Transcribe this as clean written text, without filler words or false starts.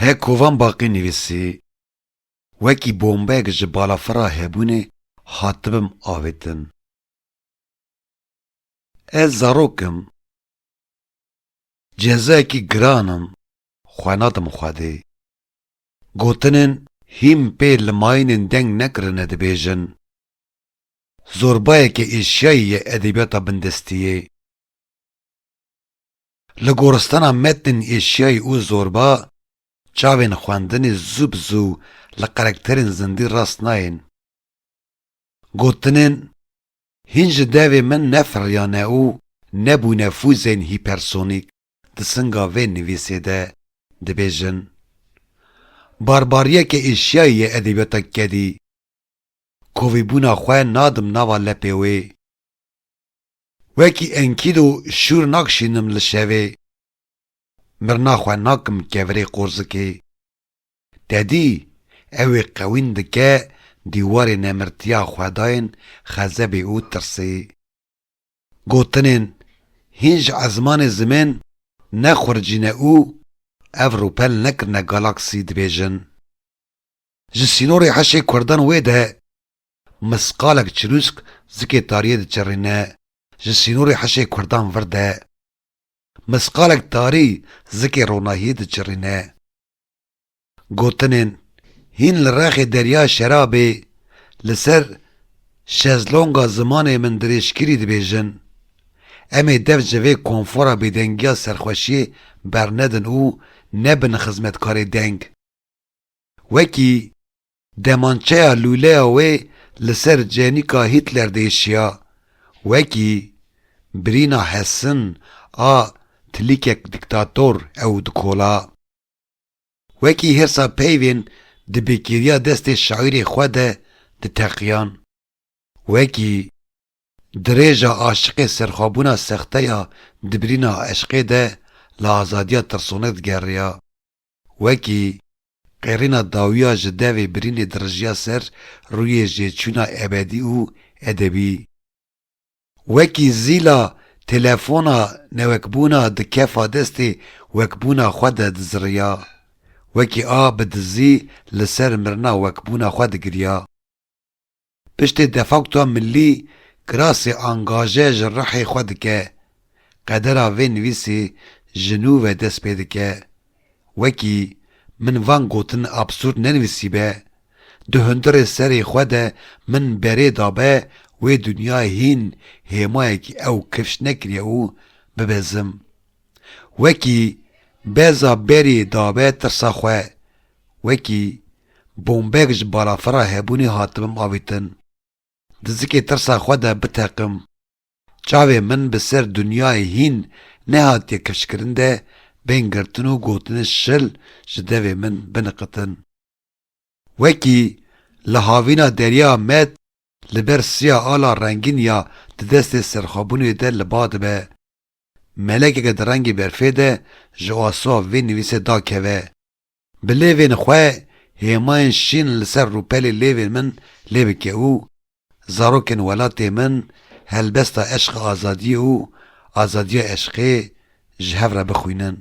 He kovan baqî nivîsî, wekî bombeyek ji balafira hebûnê hatibim avêtin. Ez zarok im, cezayekî giran im, xwe nadim Xwedê. Gotinên hîn pê li mayînên deng nekirine dibêjin. Zorbayeke eşyayî ye edebiyata bindestiyê. Li goristana metnên eşyayî û zorba, çavên xwendinê zû bi zû li karakterên zindî rast nayên. Gotinên hîn ji devê min nefiryane û nebûne fûzên hîpersonîk di singa vê nivîsê de dibêjin. Barbariyeke eşyayî ye edebiyata kedî. Kovîbûna xwe nadim nava lepê wê. Wekî enkîd û şûr nakşînim li şevê. Mirna xwe nakim kevirê qorzikê. Tedî ew ê qewîn dike dîwarê nemirtiya xwedayên xezebê û tirsê. Gotinên hîn ji ezmanê zimên nexurcîne û ev rûpel nekirine galaksî dibêjin. Ji sînorê heşê Kurdan wê de misqalek çirûsk zikê tariyê diçirîne. Ji sînorê heşê Kurdan vir de misqalek tarî zikê ronahiyê diçirîne. Gotinên hîn li rexê derya şerabê li ser şezlonga zimanê min dirêjkirî dibêjin. Em ê dev ji vê konfora bêdengiya serxweşiyê bernedin û nebin xizmetkarê deng. Wekî demançeya lûleya wê li ser cenîka Hitler değişiya. Wekî birîna hesin a tilîkek diktator ew dikola. Wekî hirsa peyvên di bêkêriya destê şaîrê xwe de diteqiyan. Wekî dirêja aşiqê serxwebûna sexteya di birîna eşqê de li azadiya tirsonek digeriya. Wekî qêrîna dawiya ji devê birînê dirijiya ser rûyê jêçûna ebedî û edebî. Wekî zîla telefona newekbûna di kefa destê wekbûna xwe de diziriya. Wekî a bi dizî li ser mirina wekbûna xwe digiriya. Piştê defakta millî kirasê angaje ji rihê xwe dike. Qedera vê nivîsê ji nû ve dest pê dike. Wekî min van gotin absûrd nenivîsîbe. Di hundirê serê xwe de min berê dabe wê dunyayê hîn hêmayekî ew kifş nekiriye û bibezim. Wekî beza berê dabe tirsa xwe. Wekî bombeyek ji balafira hebûnê hatibim avêtin. Di zikê tirsa xwe de biteqim. Çavê min bi ser dunyayê hîn nehatiye kifşkirin de bên girtin û gotinê şil ji devê min biniqitin. Wekî li havîna derya met li ber siya ala rengîn ya di destê serxwebûnê de li ba dibe. Melekeke di rengê berfê de ji asa vê nivîsê dakeve. Bi lêvên xwe hêmayên şîn li ser rûpelê lêvên min lê bike û zarokên welatê min helbesta eşqa azadiyê û azadiya eşqê ji hev re bixwînin.